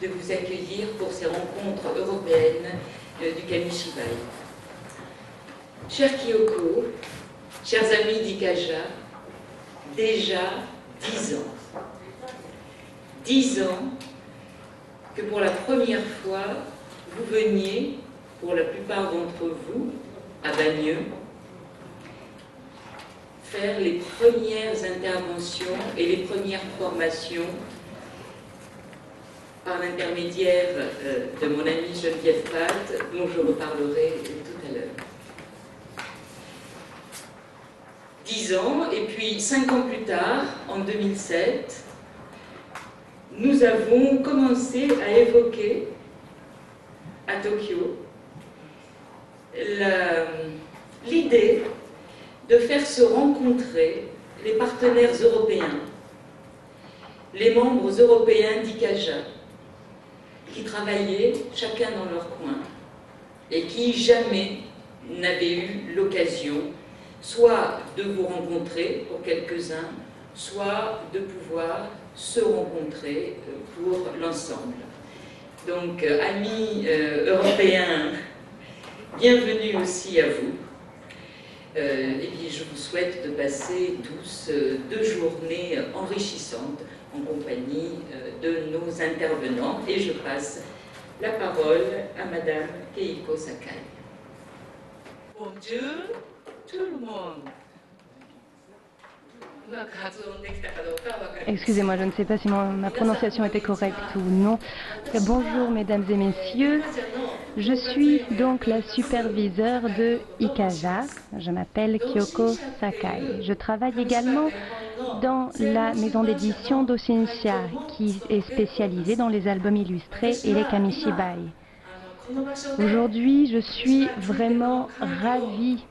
de vous accueillir pour ces rencontres européennes du Kamishibai. Chère Kyoko, chers amis d'Ikaja, déjà 10 ans. 10 ans que pour la première fois, vous veniez, pour la plupart d'entre vous, à Bagneux, faire les premières interventions et les premières formations par l'intermédiaire de mon amie Geneviève Pat, dont je reparlerai tout à l'heure. 10 ans, et puis 5 ans plus tard, en 2007, nous avons commencé à évoquer à Tokyo l'idée de faire se rencontrer les partenaires européens, les membres européens d'Ikaja, qui travaillaient chacun dans leur coin et qui jamais n'avaient eu l'occasion soit de vous rencontrer pour quelques-uns, soit de pouvoir se rencontrer pour l'ensemble. Donc, amis européens, bienvenue aussi à vous. Et puis, je vous souhaite de passer tous 2 journées enrichissantes en compagnie de nos intervenants. Et je passe la parole à Madame Keiko Sakai. Bonjour tout le monde. Excusez-moi, je ne sais pas si ma prononciation était correcte ou non. Bonjour mesdames et messieurs, je suis donc la superviseure de Ikaja, je m'appelle Kyoko Sakai. Je travaille également dans la maison d'édition d'Oshinsha qui est spécialisée dans les albums illustrés et les kamishibai. Aujourd'hui, je suis vraiment ravie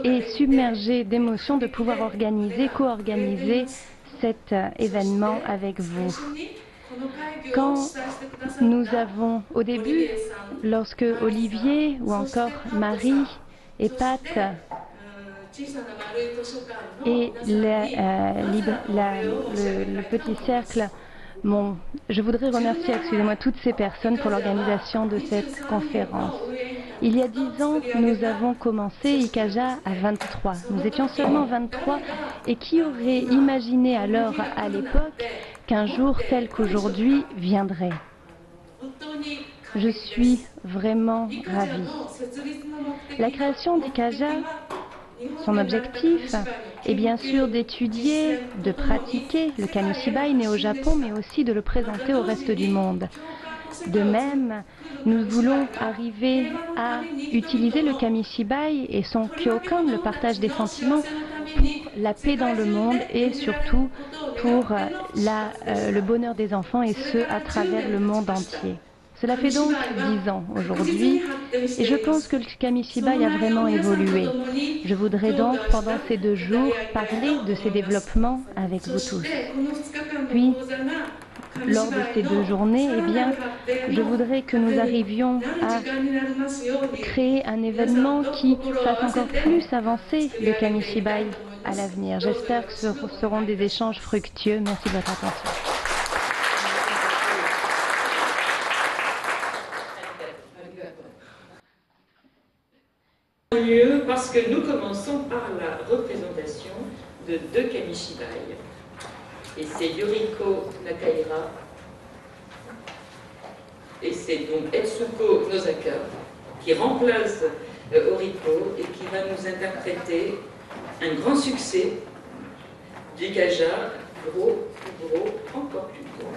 et submergée d'émotion de pouvoir co-organiser cet événement avec vous. Quand nous avons, au début, lorsque Olivier ou encore Marie et Pat et le petit cercle je voudrais remercier, excusez-moi, toutes ces personnes pour l'organisation de cette conférence. Il y a 10 ans, nous avons commencé Ikaja à 23. Nous étions seulement 23 et qui aurait imaginé alors à l'époque qu'un jour tel qu'aujourd'hui viendrait? Je suis vraiment ravie. La création d'Ikaja, son objectif est bien sûr d'étudier, de pratiquer le kamishibai né au Japon, mais aussi de le présenter au reste du monde. De même, nous voulons arriver à utiliser le kamishibai et son kyokan, le partage des sentiments, pour la paix dans le monde et surtout pour le bonheur des enfants, et ce, à travers le monde entier. Cela fait donc 10 ans aujourd'hui et je pense que le kamishibai a vraiment évolué. Je voudrais donc pendant ces 2 jours parler de ces développements avec vous tous. Puis, lors de ces 2 journées, je voudrais que nous arrivions à créer un événement qui fasse encore plus avancer le kamishibai à l'avenir. J'espère que ce seront des échanges fructueux. Merci de votre attention. Mieux parce que nous commençons par la représentation de 2 kamishibai. Et c'est Yoriko Nakaira et c'est donc Etsuko Nozaka qui remplace Oriko et qui va nous interpréter un grand succès d'Ikaja, gros, plus gros, encore plus gros.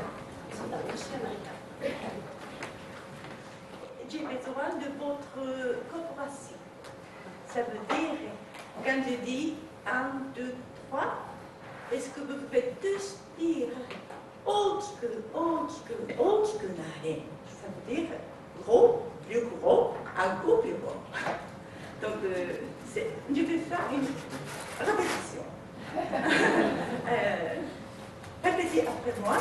J'ai besoin de votre coopération. Ça veut dire, quand je dis 1, 2, 3, est-ce que vous pouvez tous dire okiku, okiku, okiku nare? Ça veut dire gros, plus gros, encore plus gros. Donc, je vais faire une répétition. Répétez après moi.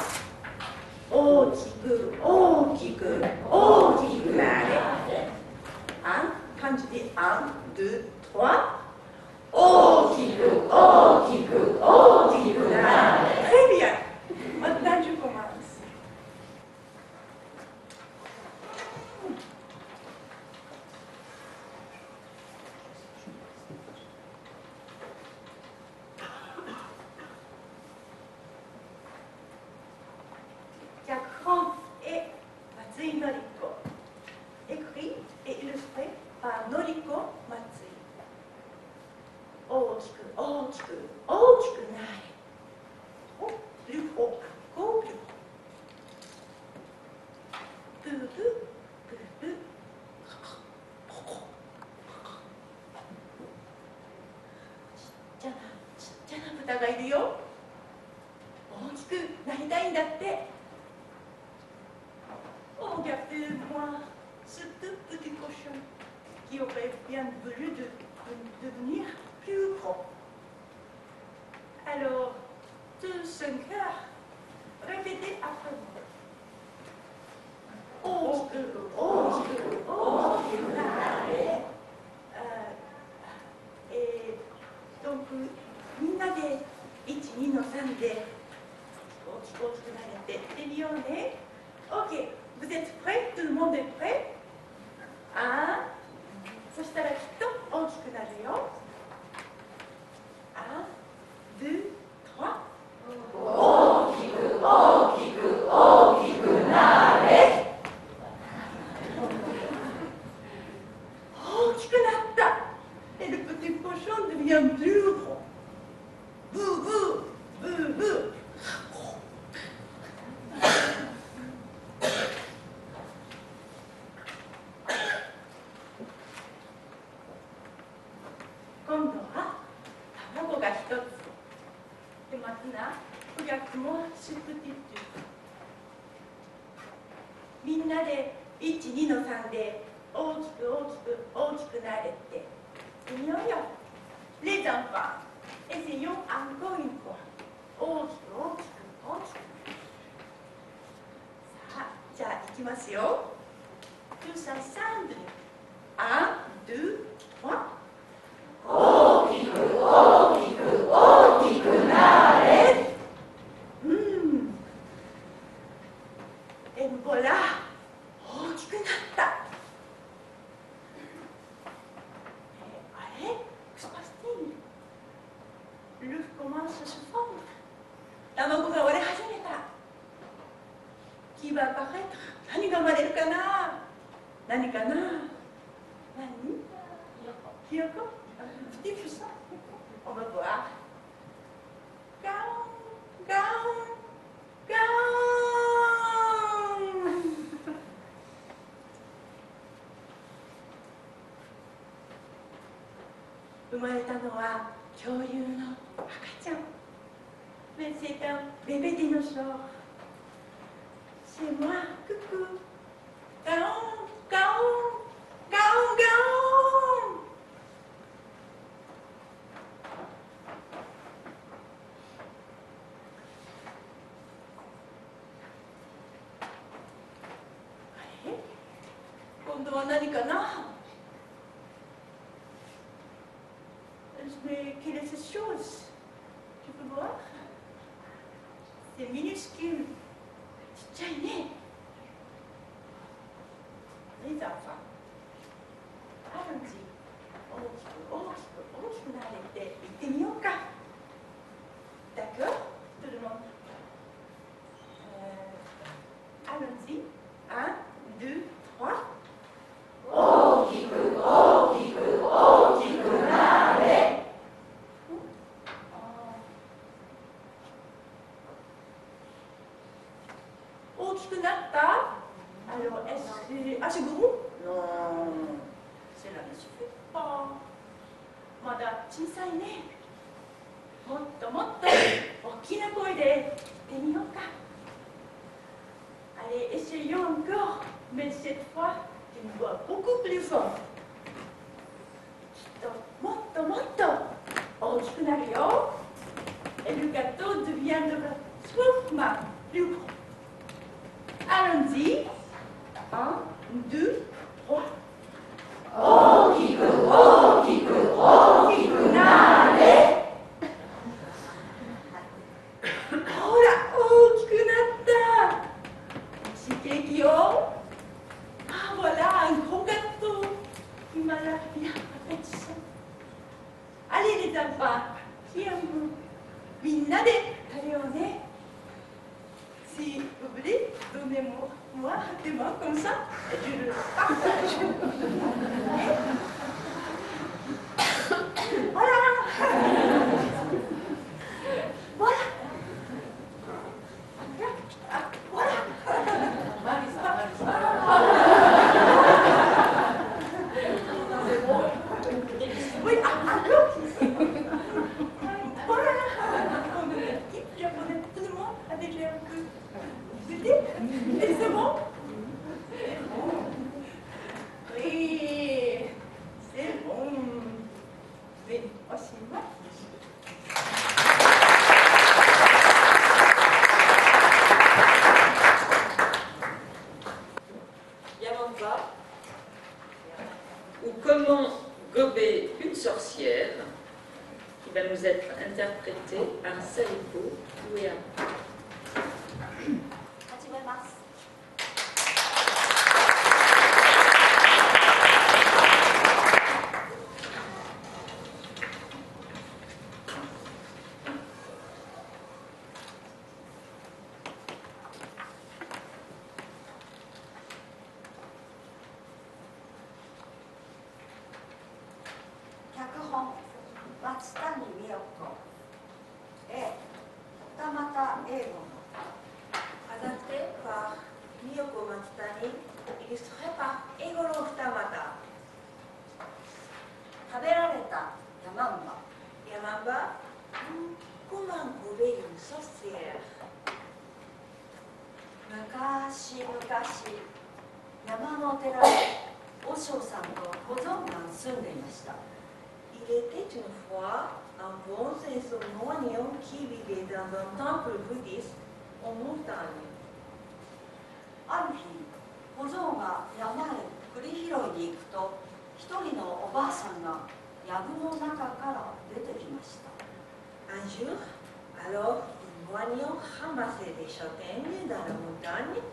Okiku, okiku, okiku nare. Quand je dis 1, 2, 3, okiku, okiku, okiku nare. Très bien. Maintenant, je commence. ちっちゃな豚がいるよ。大きくなりたいんだって。Regardez-moi ce tout petit cochon qui aurait bien voulu devenir plus gros. Alors, tous 5 cœurs, répétez après moi. Et donc, みんなで1、2の3で大きくなれてってみようね。OK, vous êtes prêts? Tout le monde est prêt? そしたらきっと大きくなるよ。1、2、3。大きく大きく大きくなれ。大きくなった。Et le petit cochon devient plus gros. Bou, bou, bou, bou. 今度は卵が1つ。で、maintenant, regarde-moi ce petit truc. みんなで1、2の3で大きく大きく大きくなれて。いいよよ。Les enfants, essayons encore une fois. 大きく大きく大きく。さあ、じゃあいきますよ。Tous ensemble. 1、2、3。大きく大きく大きくなれ。Et voilà, 大きくなった。あれ？ Que se passe-t-il? L'œuf commence à se fondre. 卵が割れ始めた。Qui va apparaître? 何が生まれるかな？何かな？何？ひよこ？Petit poussin. On va voir. Gaon, gaon, gaon. 生まれたのは恐竜の赤ちゃん。Mais c'est un bébé dinosaure. C'est moi, coucou. Gaon, gaon, gaon, gaon. 今度は何かな？Mais quelle est cette chose? Tu peux voir? C'est minuscule. ちっちゃいね。Les enfants. Allons-y. 大きく大きく大きくなれて行ってみようか。D'accord? Tout le monde. Allons-y. 1、2、3。大きく大きく大きくなれ。大きくなった？ Alors, est-ce que... assez gros? Non. Cela ne suffit pas. まだ小さいね。もっともっと大きな声で言ってみようか。Allez, essayons encore, mais cette fois, d'une voix beaucoup plus forte. きっともっともっと大きくなるよ。Et le gâteau deviendra sûrement plus gros. Allons-y. 1、2、3。大きく大きく大きくなれ。ほら、大きくなった。チーズケーキよ。Voilà un gros gâteau qui m'a l'air bien appétissant. Allez les enfants, qui aime-vous? みんなで食べようね。Si vous voulez, donnez-moi des mains comme ça et je le partage. Voilà. Voilà. Voilà. Comment gober une sorcière, qui va nous être interprétée par Saïko Uehama. 始めます。脚本松谷美代子、絵二俣英吾、adapté par Miyoko Matsutani, illustré par Egoro Futamata. 食べられたヤマンバ。ヤマンバ、comment gober une sorcière? 昔々、山の寺で和尚さんと小僧が住んでいました。Il était une fois un bonze et son moignon qui vivait dans un temple bouddhiste en montagne. ある日、小僧が山へ栗拾いに行くと、一人のおばあさんが藪の中から出てきました。Un jour, alors un moignon ramassait des châtaignes dans la montagne,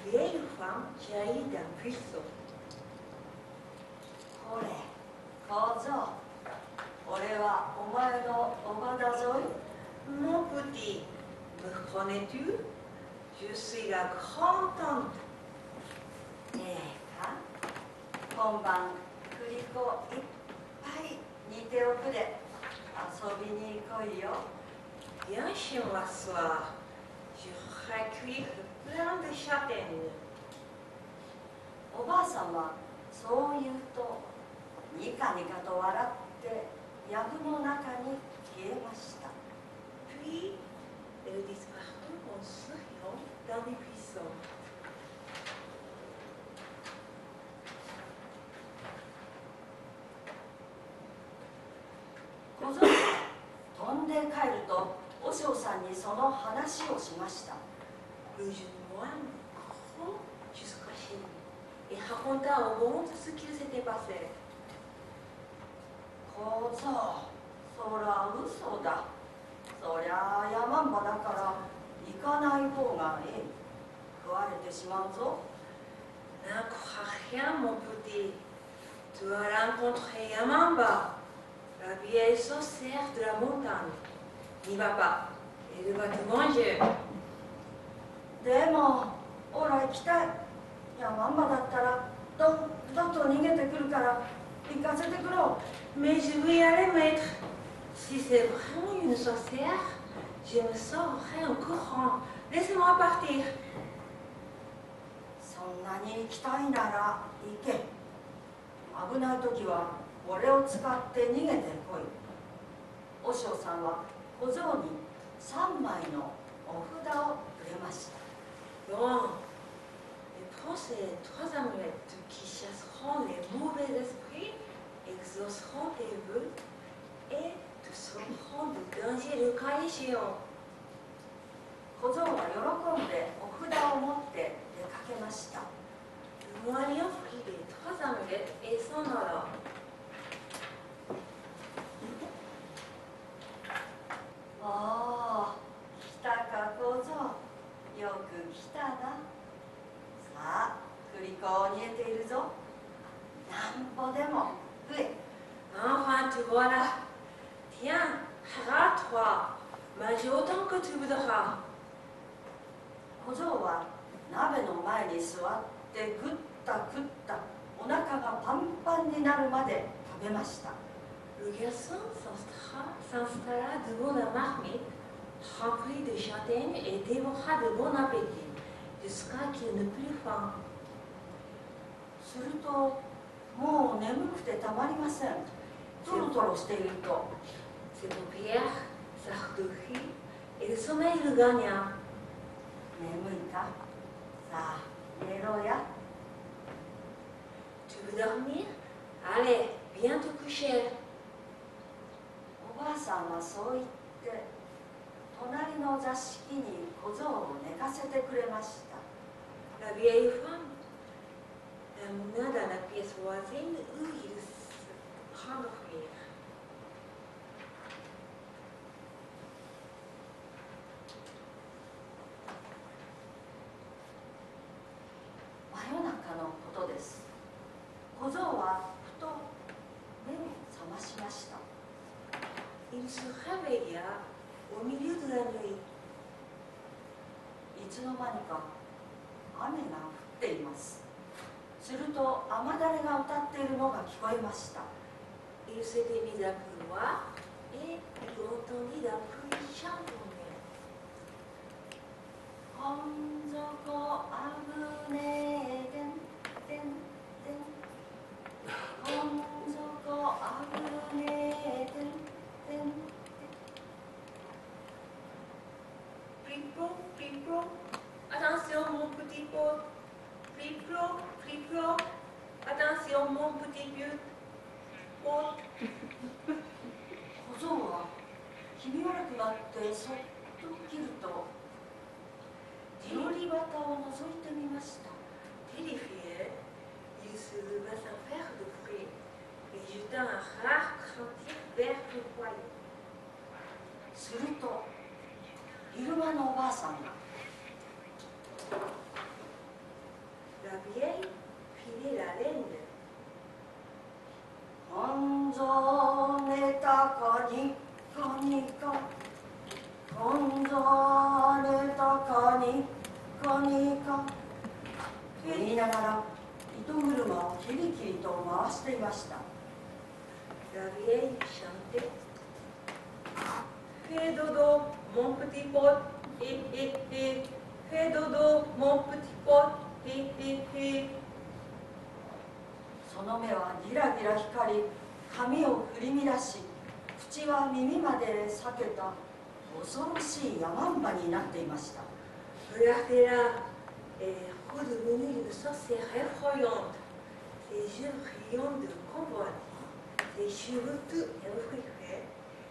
une vieille femme jaillit d'un buisson. これ、小僧、俺はお前のおばだぞい。Mon petit, me connais-tu? Je suis la grande tante. ねえか、今晩栗粉いっぱい煮ておくで遊びに来いよ。Viens chez moi ce soir. Je ferai cuire plein de châtaignes. おばあさんはそう言うとニカニカと笑って藪の中に消えました。Puis elle disparut en souriant dans les buissons. 小僧が飛んで帰ると和尚さんにその話をしました。Le jeune moine courut jusqu'à chez lui et raconta au bonze ce qu'il s'était passé. 小僧、そら嘘だ。そりゃあ山んばだから行かない方がいい。食われてしまうぞ。Ne crois rien, mon petit. Tu vas rencontrer Yamamba, la vieille sorcière de la montagne. N'y va pas, elle va te manger. でも、ほら行きたい。Yamambaだったらどっと逃げてくるから行かせてくろう。Mais je vais y aller, maître. Si c'est vraiment une sorcière, je me sauverai en courant. Laissez-moi partir. そんなに行きたいなら行け。危ない時は俺を使って逃げてこい。和尚さんは小僧に3枚のお札をくれました。Bon, et prends ces 3 amulettes qui chasseront les mauvais esprits, exauceront tes vœux et te sauveront du danger le cas échéant. 小僧は喜んでお札を持って出かけました。Le moine prit les 3 amulettes et s'en alla. おお、来たか小僧。よく来たな。さあ、栗粉を煮えているぞ。なんぼでも食え。Enfin, te voilà. Tiens, rate-toi. Mange autant que tu voudras. 小僧は鍋の前に座ってぐったぐったお腹がパンパンになるまで食べました。Le garçon s'installa devant la marmite, remplit de châtaignes et dévora de bon appétit, jusqu'à qu'il n'eut plus faim. すると、もう眠くてたまりません。トロトロしていると、ses paupières s'ardourent et le sommeil le gagna. 眠いか？さあ、寝ろや。Tu veux dormir? Allez, viens te coucher. おばあさんはそう言って、隣の座敷に小僧を寝かせてくれました。La vieille femme l'amena dans la pièce voisine où il s'endormir. Il se réveilla au milieu de la nuit. いつの間にか雨が降っています。すると雨だれが歌っているのが聞こえました。 Il s'était mis à pleuvoir et il entendit la pluie chantonner. こん底あぶねえでんでんでん。こん底あぶねえでんでん。 Flip-flop, flip-flop, attention mon petit pot. Flip-flop, flip-flop, attention mon petit pot. 小僧は気味悪くなってそっと起きると手乗り旗を覗いてみました。 Terrifié, il se leva sans faire de bruit et jeta un rare grand tir vers le foyer. すると昼間のおばあさんが La vieille filait la laine. 本草寝たかにかにか本草寝たかにかにかと言いながら糸車をキリキリと回していました。 La vieille chantait. Fais dodo, mon petit pot, Fais dodo, mon petit pot, その目はギラギラ光り髪を振り乱し口は耳まで裂けた恐ろしいヤマンバになっていました。 Regardez-la, elle est redevenue une sorcière effrayante. Ses yeux brillants de cambouis, ses cheveux tout éruffés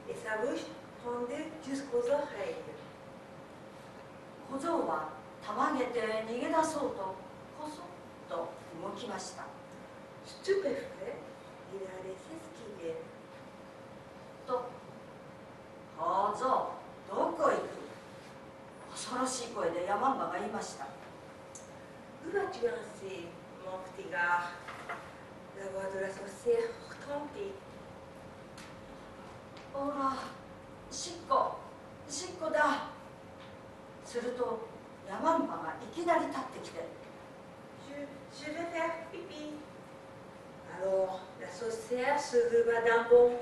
et sa bouche pendue jusqu'aux oreilles. 小僧はたまげて逃げ出そうとこそっと動きました。 Stupéfait, il allait s'esquiver. と小僧どこ行く恐ろしい声でヤマンバが言いました。 Où vas-tu ainsi, mon petit gars? La voix de la sorcière retentit. ほらしっこだ。するとヤマンバがいきなり立ってきて Je vais faire pipi. Alors, la sorcière se leva d'un bond.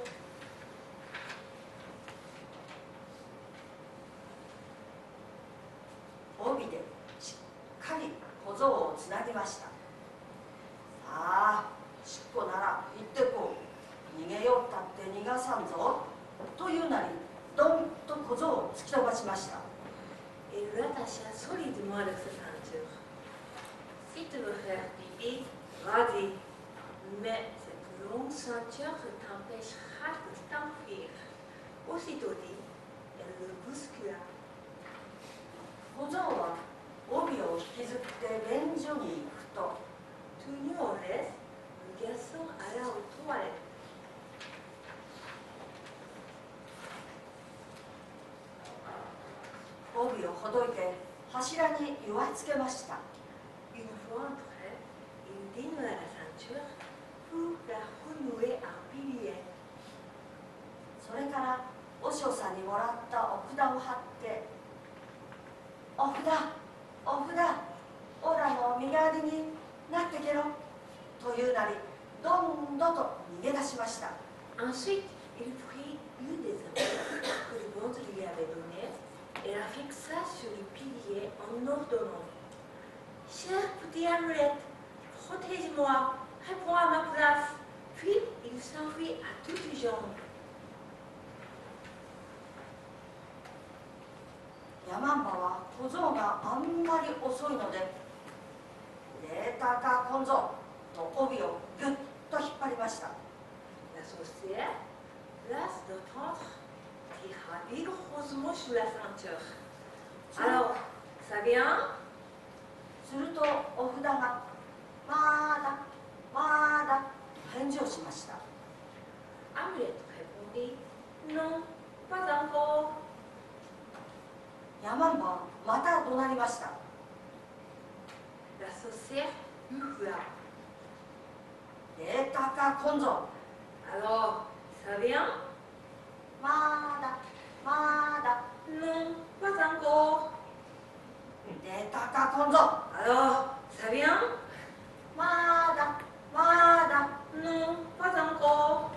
帯でしっかり小僧をつなぎました。さあしっこなら行ってこう。逃げよったって逃がさんぞ。というなりどんと小僧を突き飛ばしました。 Et l'attacha solidement avec sa ceinture. Si tu veux faire pipi, vas-y. Mais cette longue ceinture t'empêchera de t'enfuir. Aussitôt dit, elle le bouscula. 小僧は帯を引きずって便所に行くと Tenu en laisse, le garçon alla aux toilettes. 帯をほどいて柱に結わつけました。 Une fois entré, il dénoua la ceinture pour la renouer en pilier. それから和尚さんにもらったお札を貼って「お札オラの身代わりになってけろ」というなりどんどと逃げ出しました。 Ensuite, il prit une des œuvres que le bonze lui avait donnée et la fixa sur le pilier en ordonnant: Chère petite amulette, protège-moi, réponds à ma place. Puis il s'enfuit à toutes les jambes. ヤマンバは小僧があんまり遅いので「出たか小僧」と帯をぐっと引っ張りました。 La sorcière, lasse d'entendre, tira vigoureusement sur la ceinture. Alors, ça vient? するとお札が「まだ」と返事をしました。sorcière Ufla. 出たか今度。 Alors, ça vient? まだまだ Non, pas encore. 出たか今度。 Alors, ça vient? まだまだ Non, pas encore.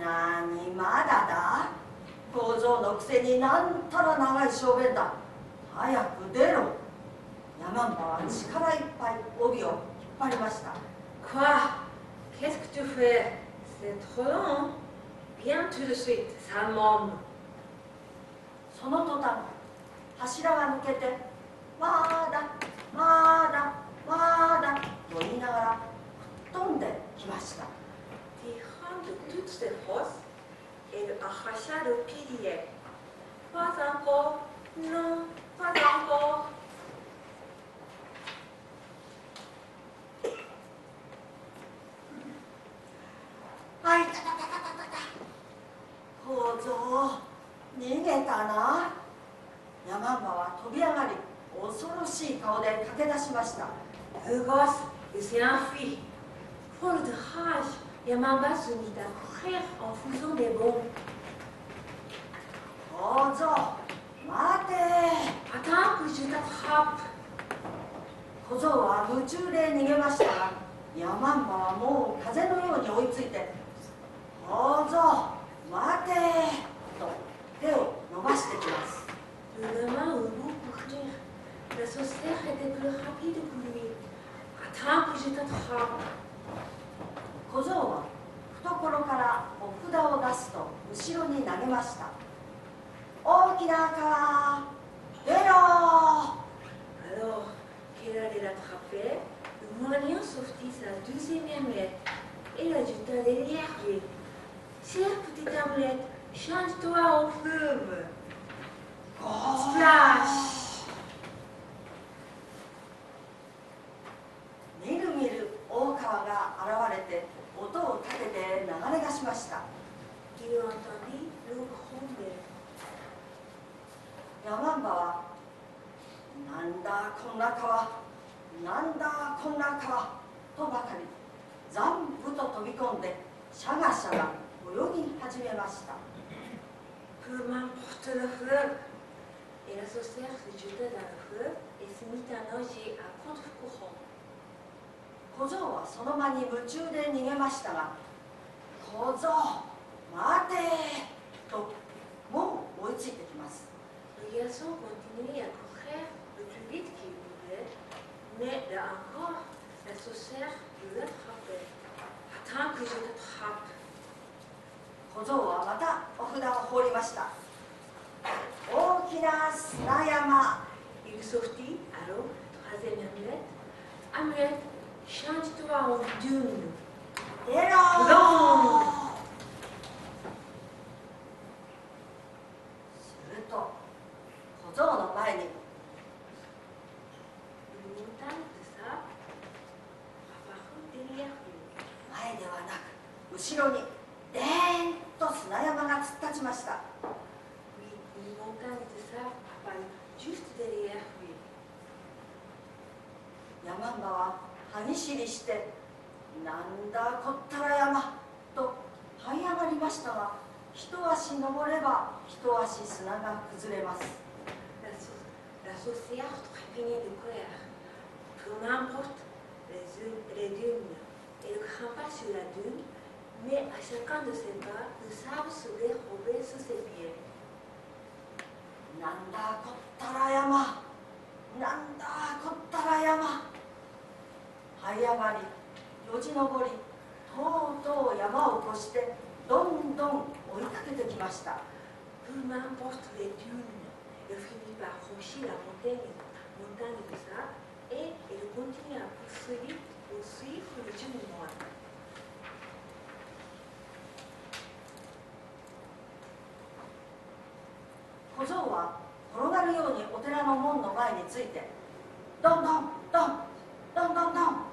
何まだだ。工場のくせになんたら長い小便だ。早く出ろ。ヤマンバは力いっぱい帯を引っ張りました。 Quoi? Qu'est-ce que tu fais? C'est trop long. Viens tout de suite, ça m'homme. その途端柱が抜けて「まだまだまだ」と言いながら吹っ飛んできました。 Tirant de toutes ses forces, elle arracha le pilier. Pas encore. Non, pas encore. あいたたたたたたた。宝蔵逃げたな。ヤマンバは飛び上がり恐ろしい顔で駆け出しました。 Le gosse, il s'est enfui. Folle de rage, Yamamba se mit à courir en faisant des bonds. 宝蔵待て。 Attends que je t'attrape. 小僧は夢中で逃げましたが、ヤマンバはもう風のように追いついて「小僧待て」と手を伸ばしてきます。 Le gamin eut beau courir. La sorcière était plus rapide que lui. Attends que je t'attrape. 小僧は懐からお札を出すと後ろに投げました。大きな川出ろ。 Alors qu'elle allait l'attraper, le moigneur sortit sa deuxième lettre et la jeta derrière lui. Chère petite amulette, change-toi en fleuve. Splash! みるみる大川が現れて音を立てて流れ出しました。 Il entendit l'eau gronder. ヤマンバは「なんだこんな川なんだこんな川」とばかり残部と飛び込んでシャガシャガ泳ぎ始めました。 Peu m'importe le fleuve. Et la sorcière se jeta dans le fleuve et se mit à nager à contre-courant. 小僧はその場に夢中で逃げましたが「小僧待て」ともう追いついてきます。 Le garçon continuait à courir le plus vite qu'il pouvait, mais là encore, la sorcière le rattrapait. Attends que je t'attrape. 小僧はまたお札を放りました。大きな砂山。 Il sortit alors la troisième amulette. Amulette, change-toi en dune. 出ろ。すると小僧の前に Une montagne de sable apparut derrière lui. 前ではなく後ろにでーんと砂山が突っ立ちました。 Puis une montagne de sable apparut juste derrière lui. ヤマンバは歯ぎしりして「なんだこったら山」と這い上がりましたが一足登れば一足砂が崩れます。 La sorcière trépignait de colère. Peu m'importe les dunes. Elle grimpa sur la dune, mais à chacun de ses pas, le sable se dérobait sous ses pieds. なんだこったら山なんだこったら山。這い上がりよじ登りとうとう山を越してどんどん追いかけてきました。 Peu m'importe les dunes. Elle finit par franchir la montagne de sable et elle continue à poursuivre le jeune moine. 小僧は転がるようにお寺の門の前についてどんどんどんどんどんどん。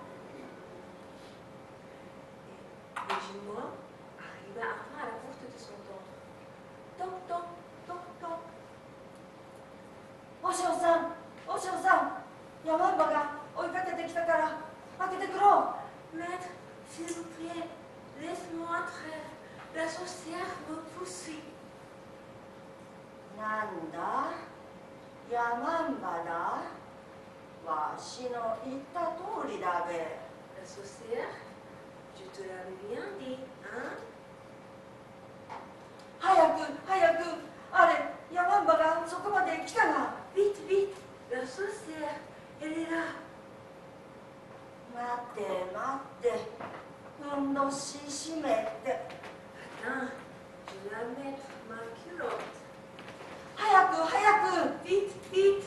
Le jeune moine arriva enfin à la porte de son temple. Toc, toc, toc, toc. 和尚さん和尚さん、ヤマンバが追い Maître, s'il vous plaît, laisse-moi entrer. La sorcière me poursuit. なんだヤマンバだわしの言った通りだべ La sorcière, je te l'avais bien dit, hein? 早く早くあれヤマンバがそこまで来たが Vite, vite, la sorcière, elle est là. 待って待ってふんどし締めて Attends, je vais la mettre ma culotte. 早く早く Vite, vite.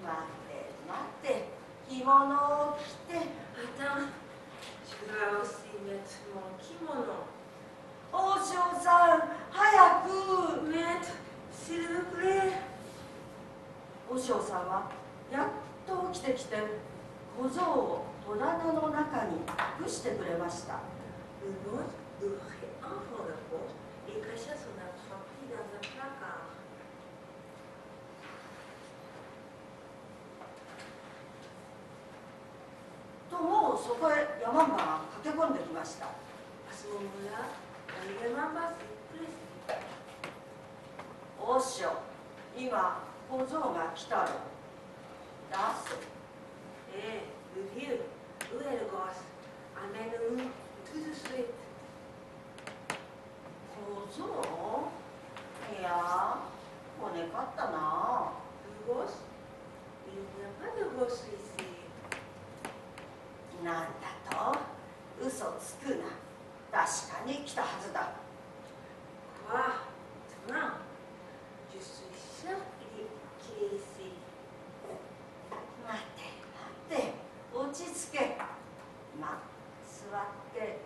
待って待って着物を着て Attends, je dois aussi mettre mon kimono. 王将さん早く Maître, s'il vous plaît. 和尚さんはやっと起きてきて小僧を戸棚の中に隠してくれました Le monstre ouvrit enfin la porte et cacha son apprenti dans un placard. ともうそこへヤマンバが駆け込んできました À ce moment-là, un élément s'est précipité. お師匠今小僧が来たろ出せ Hé, le vieux, où est le gosse? Amène-le tout de suite. 小僧いや骨かったな Le gosse? Il n'y a pas de gosse ici. なんだと嘘つくな確かに来たはずだ Quoi? Maintenant, je suis sûre qu'il est ici. 待って待って落ち着けま座って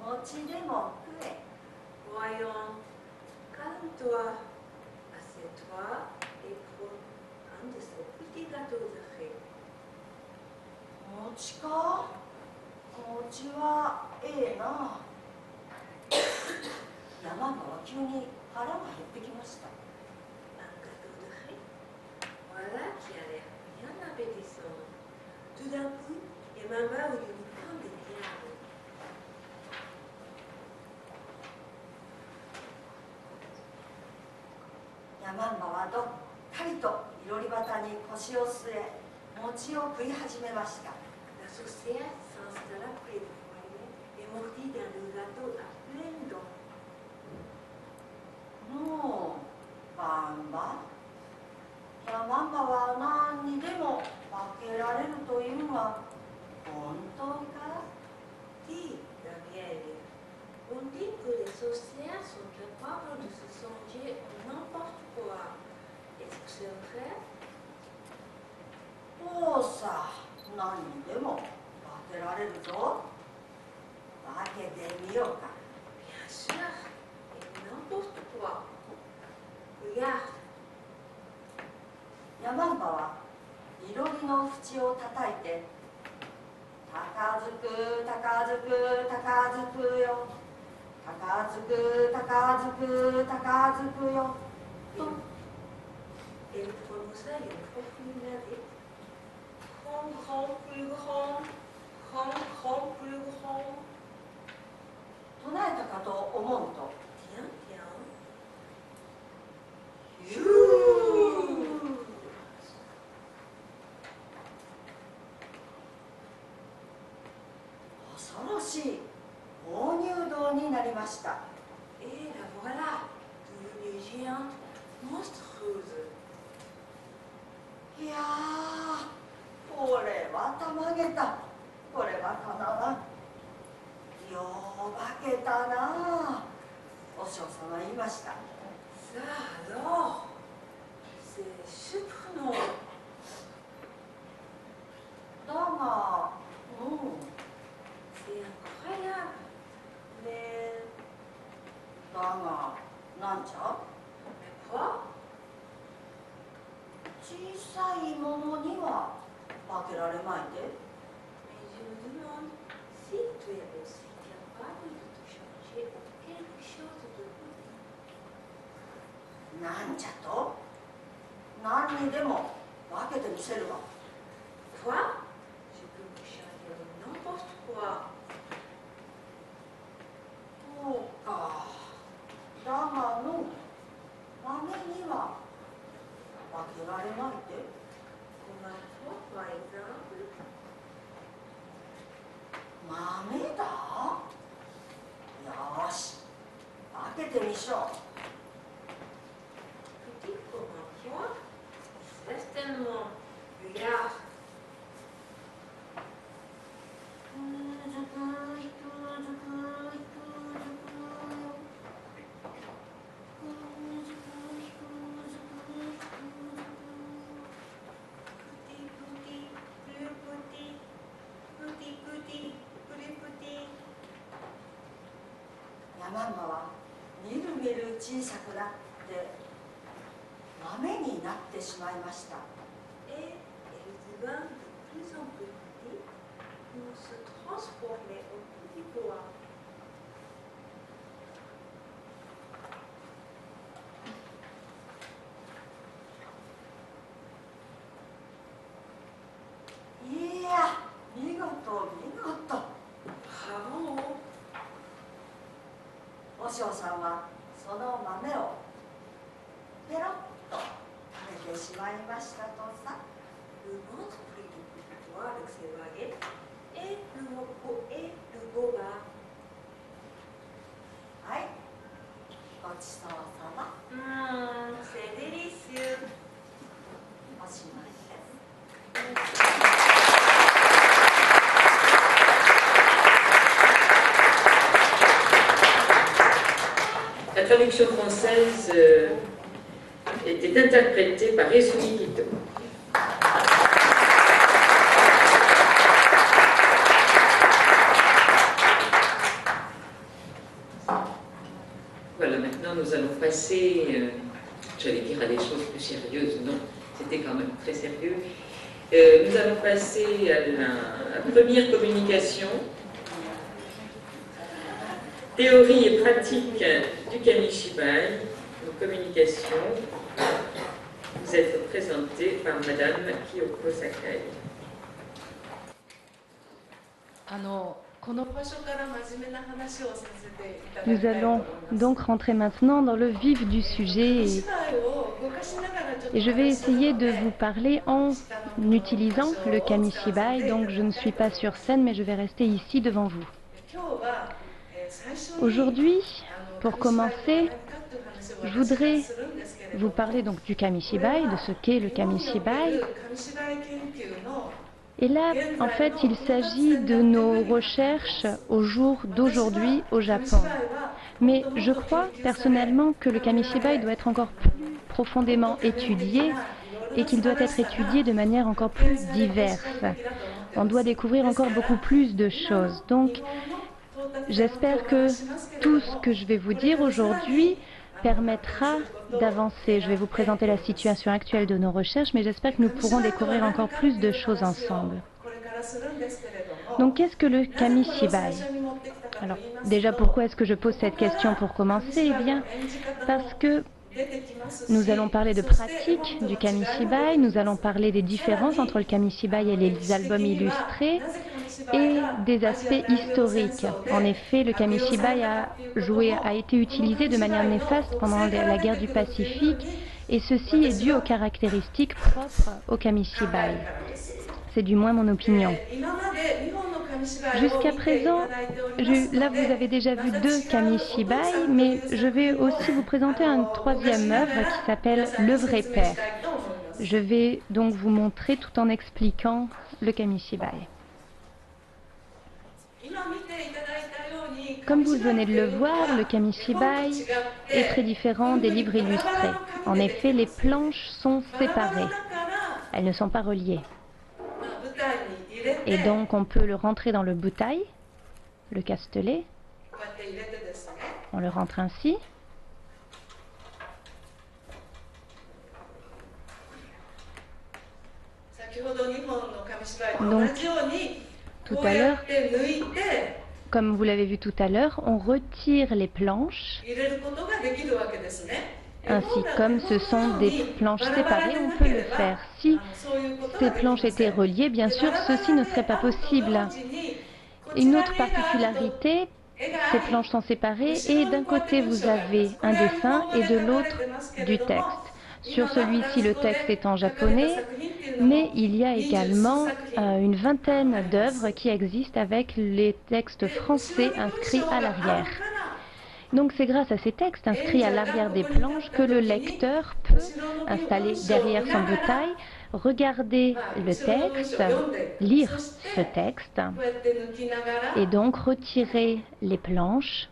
餅でも食え Voyons, calme-toi, assieds-toi et prends un de ces petits gâteaux de fées. 餅か餅はええな山場は急に腹が減ってきました Un gâteau de fées? Voilà qui a l'air bien appétissant. Tout d'un coup, Emma eut une grande diable. ヤマンバはどっかりといろり旗に腰を据え餅を食い始めました La sorcière s'installa près du foyer et mordit dans le gâteau à pleines dents. もうバンバヤマンバは何にでも化けられるというのは本当か Dit la vieille. On dit que les sorcières sont capables de se changer en n'importe quoi. Est-ce que c'est vrai? おうさ何にでも化けられるぞ化けてみようか Bien sûr, et n'importe quoi. Regarde, ヤマンバはいろりの縁を叩いて高づく高づく高づくよ高づく高づく高づくよと elle prononça une profonde mélodie. Grand, grand, plus grand, grand, grand, plus grand. 唱えたかと思うと Tiens, tiens. ヒュー恐ろしい放入道になりました Et la voilà, devenue géante, monstrueuse. いやーこれはたまげたこれはかなわんよう化けたなお嬢さんは言いました Ça alors, c'est surprenant. だがC'est incroyable. Mais だがなんじゃ quoi? 小さいものには化けられまいで Mais je me demande si tu es aussi capable de te changer en quelque chose de petit. なんじゃと何にでも化けてみせるわ Quoi? Je peux me changer en n'importe quoi. しょ Petit Corinthiens, certainement Guyard. Petit, plus petit. ヤマンマはみるみる小さくなって豆になってしまいました。 Et elle devint de plus en plus petite pour se transformer en petit pois. いや、見事見事。 Bravo! 和尚さんはその豆をペロッと食べてしまいましたとさ。 Le ventre prit du petit pois avec ses baguettes et le boba. はい、ごちそうさま。 C'est délicieux. おしまいです。 La traduction française était interprétée par Izumi Kito. Voilà, maintenant nous allons passer, j'allais dire à des choses plus sérieuses, non, c'était quand même très sérieux. Nous allons passer à la première communication. Théorie et pratique du Kamishibai, une communication, vous êtes présentée par Madame Kyoko Sakai. Nous allons donc rentrer maintenant dans le vif du sujet et je vais essayer de vous parler en utilisant le Kamishibai. Donc je ne suis pas sur scène mais je vais rester ici devant vous. Aujourd'hui, pour commencer, je voudrais vous parler donc du Kamishibai, de ce qu'est le Kamishibai. Et là, en fait, il s'agit de nos recherches au jour d'aujourd'hui au Japon. Mais je crois personnellement que le Kamishibai doit être encore plus profondément étudié et qu'il doit être étudié de manière encore plus diverse. On doit découvrir encore beaucoup plus de choses. Donc, j'espère que tout ce que je vais vous dire aujourd'hui permettra d'avancer. Je vais vous présenter la situation actuelle de nos recherches, mais j'espère que nous pourrons découvrir encore plus de choses ensemble. Donc, qu'est-ce que le Kamishibai? Alors, déjà, pourquoi est-ce que je pose cette question pour commencer? Eh bien, parce que nous allons parler de pratique du Kamishibai, nous allons parler des différences entre le Kamishibai et les albums illustrés et des aspects historiques. En effet, le Kamishibai a été utilisé de manière néfaste pendant la guerre du Pacifique et ceci est dû aux caractéristiques propres au Kamishibai. C'est du moins mon opinion. Jusqu'à présent, là vous avez déjà vu 2 Kamishibai, mais je vais aussi vous présenter une 3e œuvre qui s'appelle Le vrai père. Je vais donc vous montrer tout en expliquant le Kamishibai. Comme vous venez de le voir, le Kamishibai est très différent des livres illustrés. En effet, les planches sont séparées. Elles ne sont pas reliées. Et donc on peut le rentrer dans le butai, le castelet. On le rentre ainsi. Donc, tout à l'heure, comme vous l'avez vu tout à l'heure, on retire les planches. Ainsi, comme ce sont des planches séparées, on peut le faire. Si ces planches étaient reliées, bien sûr, ceci ne serait pas possible. Une autre particularité, ces planches sont séparées et d'un côté vous avez un dessin et de l'autre du texte. Sur celui-ci, le texte est en japonais, mais il y a également une vingtaine d'œuvres qui existent avec les textes français inscrits à l'arrière. Donc c'est grâce à ces textes inscrits à l'arrière des planches que le lecteur peut, installé derrière son bouteille, regarder le texte, lire ce texte, et donc retirer les planches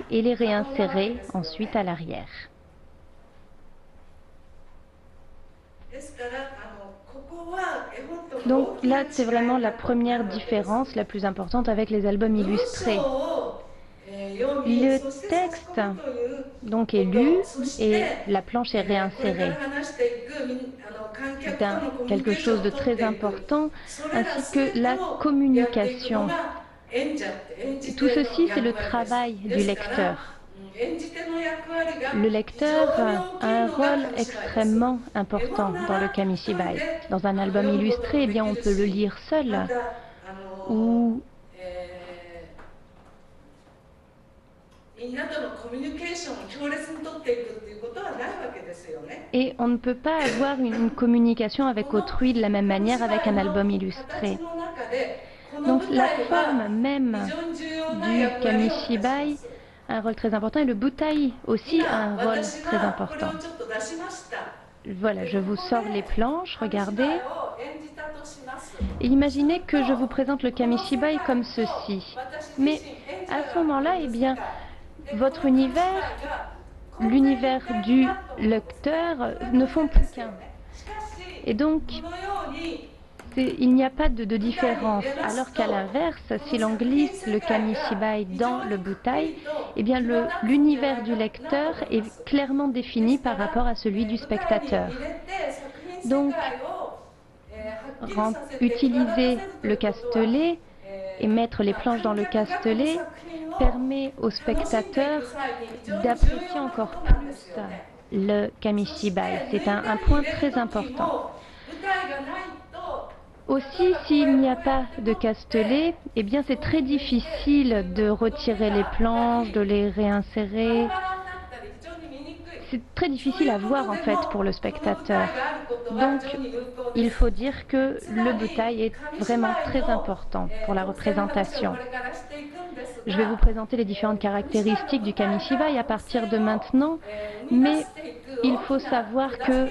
et les réinsérer ensuite à l'arrière. Donc là, c'est vraiment la première différence la plus importante avec les albums illustrés. Le texte donc est lu et la planche est réinsérée. C'est quelque chose de très important, ainsi que la communication. Tout ceci, c'est le travail du lecteur. Le lecteur a un rôle extrêmement important dans le Kamishibai. Dans un album illustré, eh bien, on peut le lire seul ou et on ne peut pas avoir une communication avec autrui de la même manière avec un album illustré. Donc la forme même du Kamishibai a un rôle très important et le butai aussi a un rôle très important. Voilà, je vous sors les planches, regardez. Et imaginez que je vous présente le Kamishibai comme ceci. Mais à ce moment-là, eh bien, votre univers, l'univers du lecteur ne font plus qu'un. Et donc, il n'y a pas de différence. Alors qu'à l'inverse, si l'on glisse le Kamishibai dans le butai, eh bien l'univers du lecteur est clairement défini par rapport à celui du spectateur. Donc, utiliser le castelet et mettre les planches dans le castelet permet au spectateur d'apprécier encore plus le Kamishibai. C'est un point très important. Aussi, s'il n'y a pas de castelet, eh bien c'est très difficile de retirer les planches, de les réinsérer. C'est très difficile à voir en fait pour le spectateur. Donc, il faut dire que le butai est vraiment très important pour la représentation. Je vais vous présenter les différentes caractéristiques du Kamishibai à partir de maintenant, mais il faut savoir que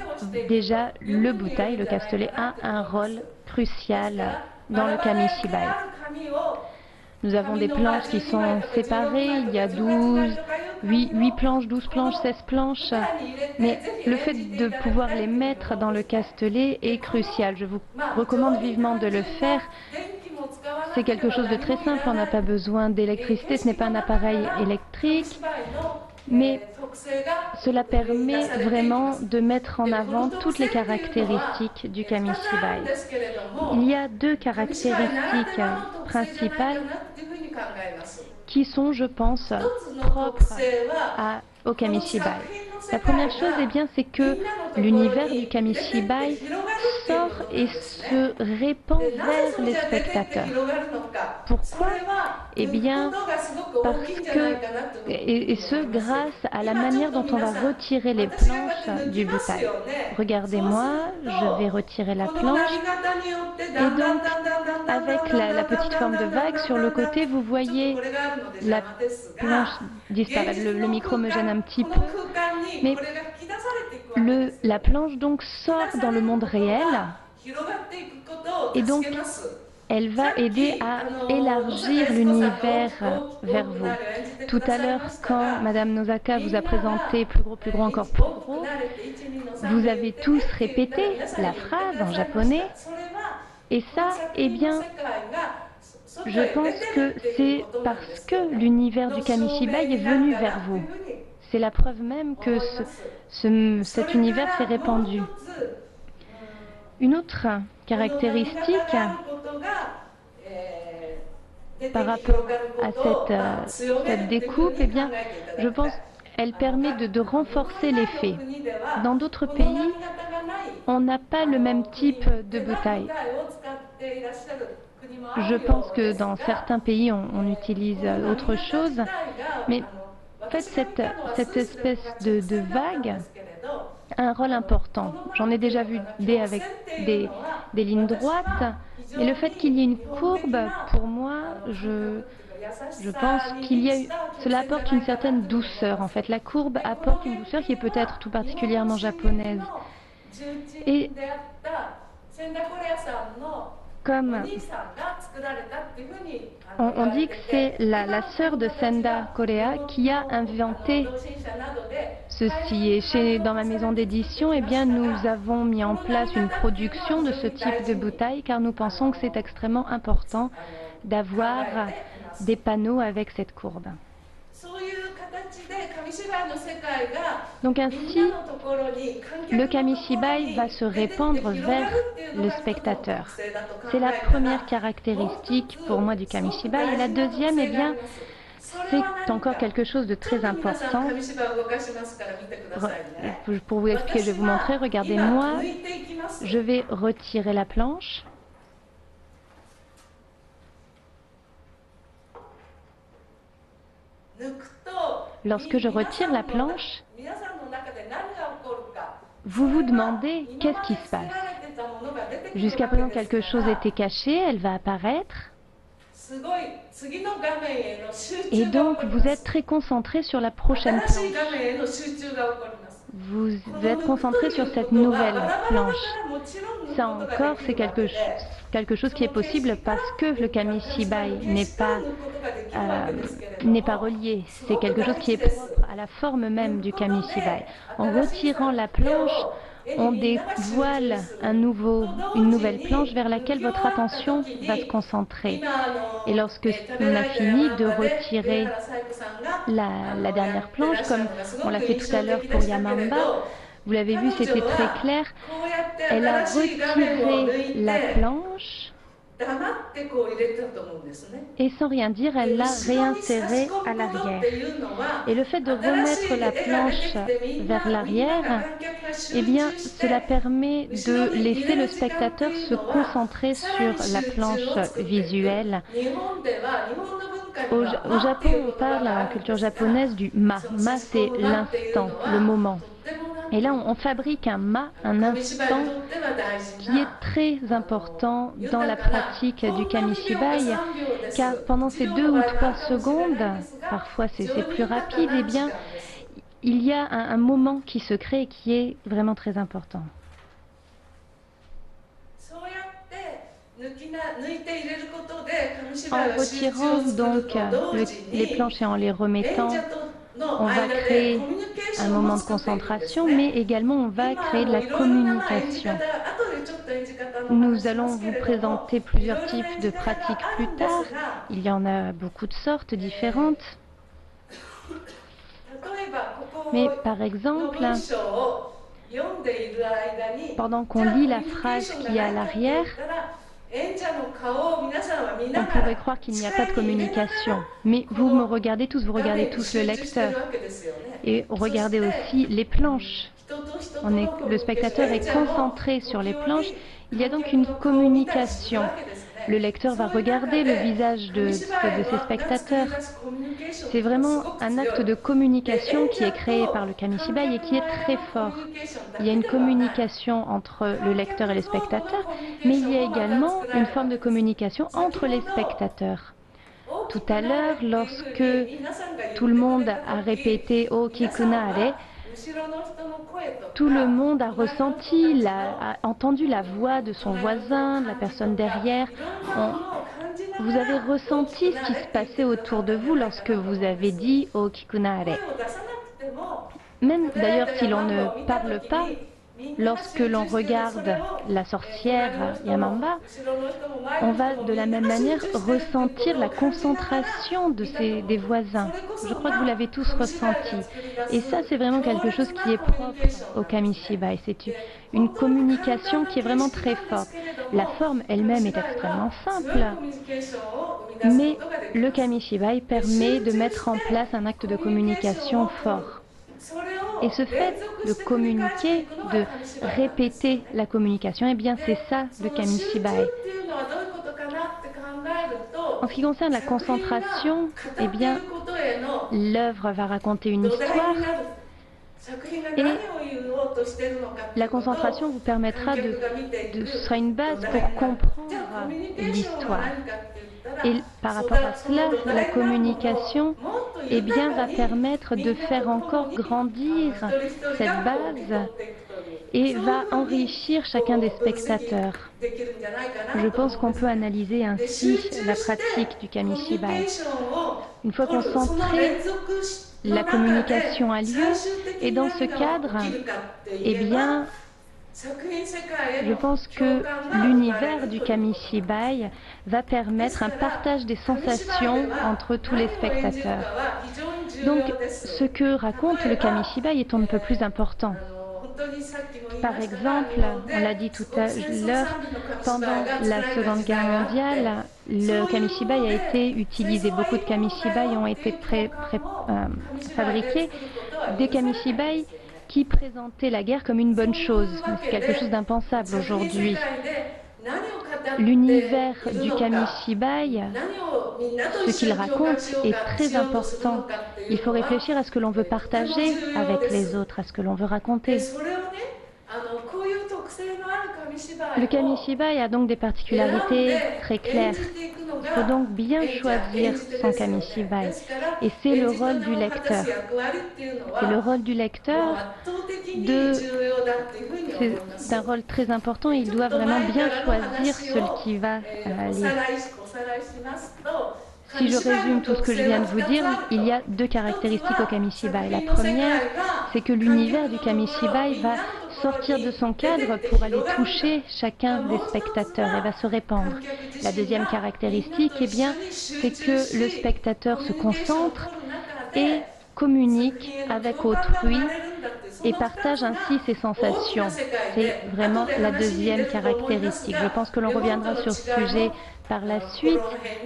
déjà le butai, le castelet, a un rôle crucial dans le Kamishibai. Nous avons des planches qui sont séparées, il y a 8 planches, 12 planches, 16 planches, mais le fait de pouvoir les mettre dans le castelet est crucial. Je vous recommande vivement de le faire. C'est quelque chose de très simple, on n'a pas besoin d'électricité, ce n'est pas un appareil électrique, mais cela permet vraiment de mettre en avant toutes les caractéristiques du Kamishibai. Il y a deux caractéristiques principales qui sont, je pense, propres au Kamishibai. La première chose, eh bien, c'est que l'univers du Kamishibai sort et se répand vers les spectateurs. Pourquoi? Eh bien, parce que, et ce, grâce à la manière dont on va retirer les planches du butai. Regardez-moi, je vais retirer la planche. Et donc, avec la petite forme de vague sur le côté, vous voyez la planche disparaître. Le micro me gêne un petit peu. Mais la planche donc sort dans le monde réel et donc elle va aider à élargir l'univers vers vous. Tout à l'heure, quand Madame Nosaka vous a présenté plus gros, encore plus gros, vous avez tous répété la phrase en japonais. Et ça, eh bien, je pense que c'est parce que l'univers du Kamishibai est venu vers vous. C'est la preuve même que cet univers s'est répandu. Une autre caractéristique par rapport à cette découpe, eh bien, je pense qu'elle permet de renforcer l'effet. Dans d'autres pays, on n'a pas le même type de butai. Je pense que dans certains pays, on utilise autre chose, mais en fait, cette espèce de vague a un rôle important. J'en ai déjà vu avec des lignes droites, et le fait qu'il y ait une courbe, pour moi, Je pense cela apporte une certaine douceur. En fait, la courbe apporte une douceur qui est peut-être tout particulièrement japonaise. Et comme on dit que c'est la sœur de Senda Korea qui a inventé ceci. Et dans ma maison d'édition, eh bien, nous avons mis en place une production de ce type de bouteille car nous pensons que c'est extrêmement important d'avoir des panneaux avec cette courbe. Donc ainsi, le kamishibai va se répandre vers le spectateur. C'est la première caractéristique pour moi du kamishibai. Et la deuxième, eh bien, c'est encore quelque chose de très important. Pour vous expliquer, je vais vous montrer. Regardez-moi, je vais retirer la planche. Lorsque je retire la planche, vous vous demandez qu'est-ce qui se passe. Jusqu'à présent, quelque chose était caché, elle va apparaître. Et donc, vous êtes très concentré sur la prochaine planche. Vous êtes concentré sur cette nouvelle planche. Ça encore, c'est quelque chose qui est possible parce que le kamishibai n'est pas relié. C'est quelque chose qui est propre à la forme même du kamishibai. En retirant la planche, on dévoile une nouvelle planche vers laquelle votre attention va se concentrer. Et lorsque on a fini de retirer la dernière planche, comme on l'a fait tout à l'heure pour Yamamba, vous l'avez vu, c'était très clair, elle a retiré la planche et sans rien dire, elle l'a réinsérée à l'arrière. Et le fait de remettre la planche vers l'arrière, eh bien, cela permet de laisser le spectateur se concentrer sur la planche visuelle. Au Japon, on parle, dans la culture japonaise, du ma. Ma, c'est l'instant, le moment. Et là, on fabrique un ma, un instant, qui est très important dans la pratique du kamishibai, car pendant ces 2 ou 3 secondes, parfois c'est plus rapide, eh bien, il y a un moment qui se crée et qui est vraiment très important. En retirant donc les planches et en les remettant, on va créer un moment de concentration, mais également on va créer de la communication. Nous allons vous présenter plusieurs types de pratiques plus tard. Il y en a beaucoup de sortes différentes. Mais par exemple, pendant qu'on lit la phrase qui est à l'arrière, on pourrait croire qu'il n'y a pas de communication. Mais vous regardez tous le lecteur. Et regardez aussi les planches. Le spectateur est concentré sur les planches. Il y a donc une communication. Le lecteur va regarder le visage de ses spectateurs. C'est vraiment un acte de communication qui est créé par le kamishibai et qui est très fort. Il y a une communication entre le lecteur et les spectateurs, mais il y a également une forme de communication entre les spectateurs. Tout à l'heure, lorsque tout le monde a répété « Okikunare », tout le monde a ressenti, a entendu la voix de son voisin, de la personne derrière. Vous avez ressenti ce qui se passait autour de vous lorsque vous avez dit « Okikunare ». Même d'ailleurs si l'on ne parle pas, lorsque l'on regarde la sorcière Yamamba, on va de la même manière ressentir la concentration des voisins. Je crois que vous l'avez tous ressenti. Et ça, c'est vraiment quelque chose qui est propre au kamishibai. C'est une communication qui est vraiment très forte. La forme elle-même est extrêmement simple, mais le kamishibai permet de mettre en place un acte de communication fort. Et ce fait de communiquer, de répéter la communication, eh bien c'est ça le kamishibai. En ce qui concerne la concentration, eh bien l'œuvre va raconter une histoire et la concentration vous permettra ce sera une base pour comprendre l'histoire. Et par rapport à cela, la communication va permettre de faire encore grandir cette base et va enrichir chacun des spectateurs. Je pense qu'on peut analyser ainsi la pratique du Kamishibai. Une fois concentrée, la communication a lieu et dans ce cadre, je pense que l'univers du Kamishibai va permettre un partage des sensations entre tous les spectateurs. Donc, ce que raconte le Kamishibai est on ne peut plus important. Par exemple, on l'a dit tout à l'heure, pendant la Seconde Guerre mondiale, le Kamishibai a été utilisé. Beaucoup de Kamishibai ont été fabriqués. Des Kamishibai qui présentaient la guerre comme une bonne chose. C'est quelque chose d'impensable aujourd'hui. L'univers du Kamishibai, ce qu'il raconte, est très important. Il faut réfléchir à ce que l'on veut partager avec les autres, à ce que l'on veut raconter. Le Kamishibai a donc des particularités très claires. Il faut donc bien choisir son Kamishibai. Et c'est le rôle du lecteur. C'est le rôle du lecteur c'est un rôle très important. Il doit vraiment bien choisir celui qui va lire. Si je résume tout ce que je viens de vous dire, il y a deux caractéristiques au Kamishibai. La première, c'est que l'univers du Kamishibai va sortir de son cadre pour aller toucher chacun des spectateurs et va se répandre. La deuxième caractéristique, c'est que le spectateur se concentre et communique avec autrui et partage ainsi ses sensations. C'est vraiment la deuxième caractéristique. Je pense que l'on reviendra sur ce sujet par la suite,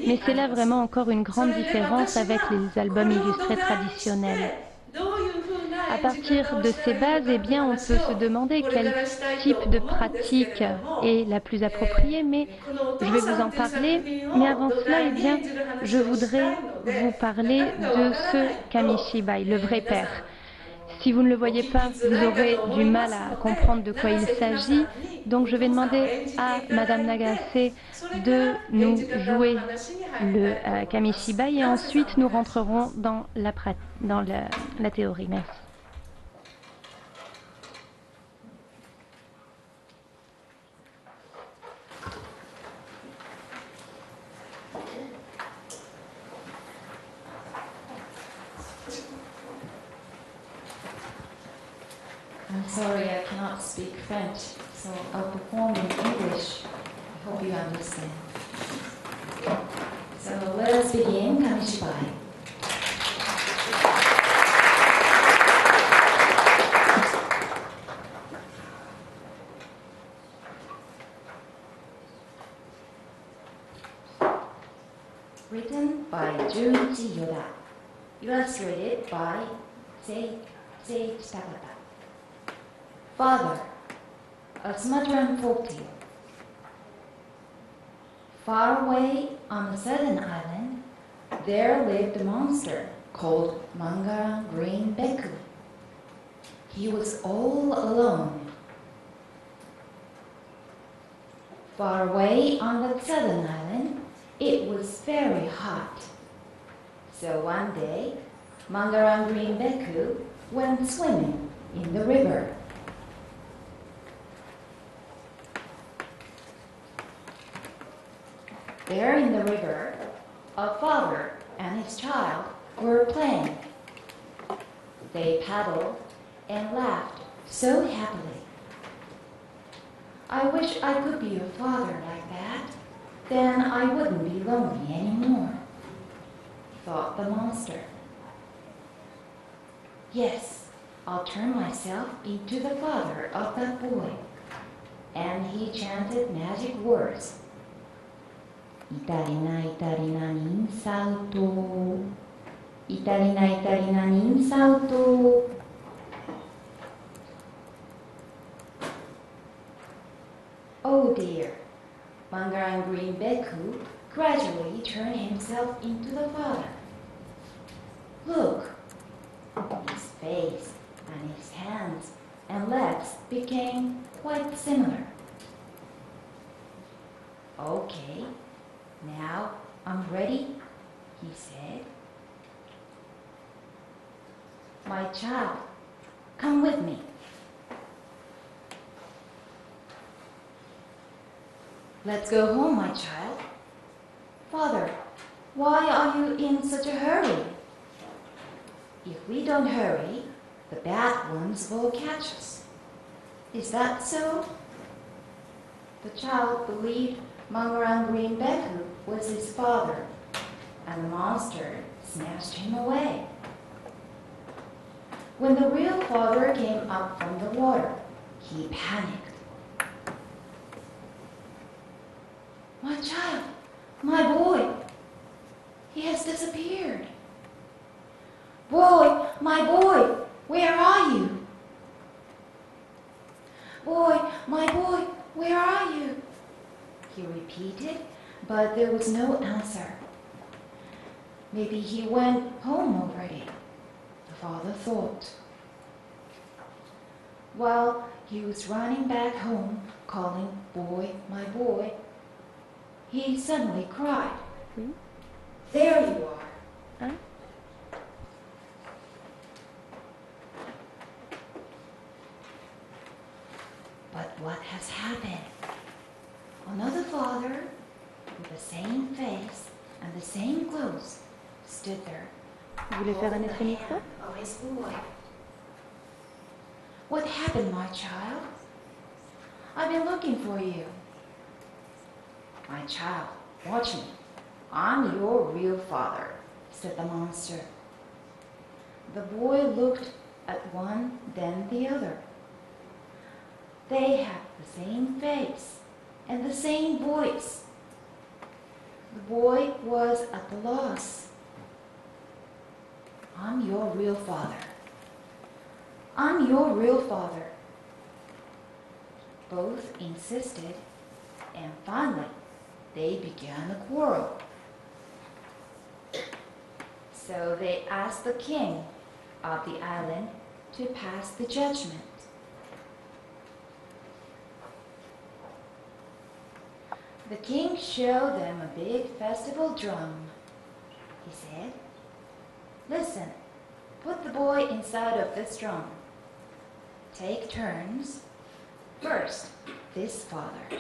mais c'est là vraiment encore une grande différence avec les albums illustrés traditionnels. À partir de ces bases, on peut se demander quel type de pratique est la plus appropriée, mais je vais vous en parler. Mais avant cela, je voudrais vous parler de ce Kamishibai, le vrai père. Si vous ne le voyez pas, vous aurez du mal à comprendre de quoi il s'agit. Donc je vais demander à Madame Nagase de nous jouer le Kamishibai et ensuite nous rentrerons dans la théorie. Merci. I'm sorry, I cannot speak French, so I'll perform in English. I hope you understand. So let us begin Kamishibai. Written by Junichi Yoda. Illustrated by Seiichi Takata. Father, a Sumatran folktale. Far away on a southern island, there lived a monster called Mangaran Green Beku. He was all alone. Far away on the southern island, it was very hot. So one day, Mangaran Green Beku went swimming in the river. There in the river, a father and his child were playing. They paddled and laughed so happily. I wish I could be a father like that. Then I wouldn't be lonely anymore, thought the monster. Yes, I'll turn myself into the father of that boy. And he chanted magic words. Itarina, itarina, nin salto. Itarina, itarina, nin salto. Oh dear, Mangaran Green Beku gradually turned himself into the father. Look, his face and his hands and legs became quite similar. Okay, now I'm ready, he said. My child, come with me. Let's go home, my child. Father, why are you in such a hurry? If we don't hurry, the bad ones will catch us. Is that so? The child believed Mangaran Green Beku was his father, and the monster snatched him away. When the real father came up from the water, he panicked. My child, my boy, he has disappeared. Boy, my boy, where are you? Boy, my boy, where are you? He repeated, but there was no answer. Maybe he went home already, the father thought. While he was running back home, calling, boy, my boy, he suddenly cried, There you are. Huh? But what has happened? Another father with the same face and the same clothes stood there. Vous voulez faire un effet micro? Of his boy. What happened, my child? I've been looking for you. My child, watch me. I'm your real father, said the monster. The boy looked at one, then the other. They had the same face and the same voice. The boy was at a loss. I'm your real father. I'm your real father. Both insisted, and finally they began a quarrel. So they asked the king of the island to pass the judgment. The king showed them a big festival drum. He said, Listen, put the boy inside of this drum. Take turns. First, this father.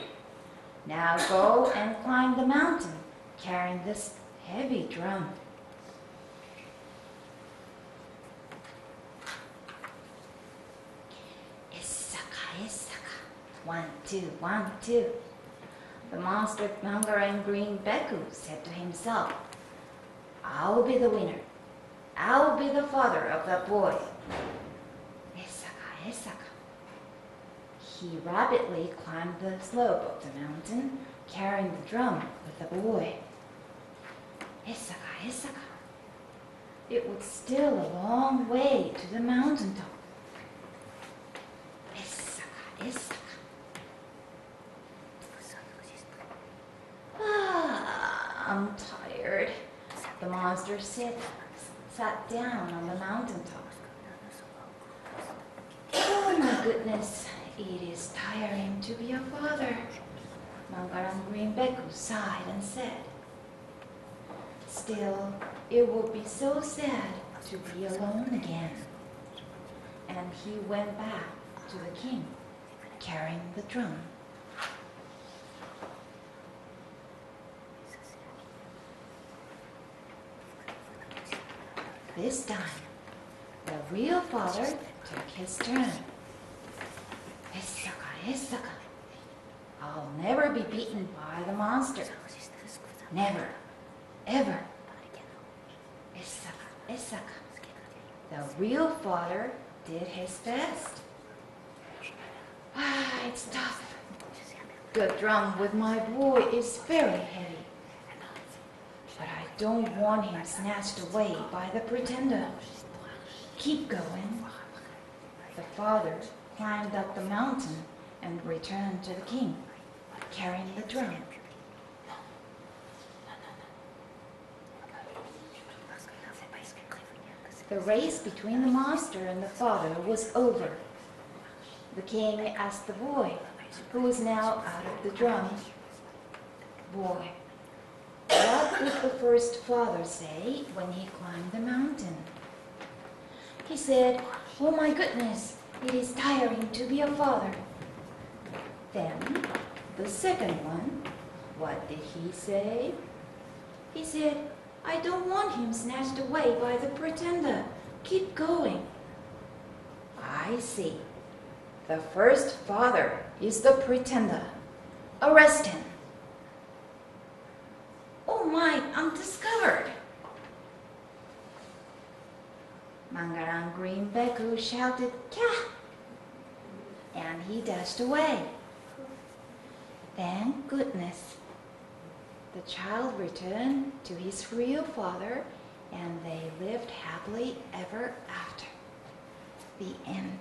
Now go and climb the mountain carrying this heavy drum. Isaka, Isaka. 1, 2, 1, 2. The monster Mangaran Green Beku said to himself, I'll be the winner. I'll be the father of that boy. Isaka, Isaka. He rapidly climbed the slope of the mountain, carrying the drum with the boy. Isaka, Isaka. It was still a long way to the mountaintop. Isaka, Isaka. I'm tired. The monster sat down on the mountaintop. Oh my goodness, it is tiring to be a father. Mangaran Green Beku sighed and said, Still, it would be so sad to be alone again. And he went back to the king, carrying the drum. This time, the real father took his turn. Isaka, Isaka. I'll never be beaten by the monster. Never, ever. Isaka, Isaka. The real father did his best. It's tough. The drum with my boy is very heavy. But I don't want him snatched away by the pretender. Keep going. The father climbed up the mountain and returned to the king, carrying the drum. The race between the monster and the father was over. The king asked the boy, who was now out of the drum, Boy, what What did the first father say when he climbed the mountain? He said, "Oh my goodness, it is tiring to be a father." Then, the second one, what did he say? He said, "I don't want him snatched away by the pretender. Keep going." I see. The first father is the pretender. Arrest him. Oh my, I'm discovered. Mangaran Green Beku shouted, "Kya!" and he dashed away. Thank goodness. The child returned to his real father and they lived happily ever after. The end.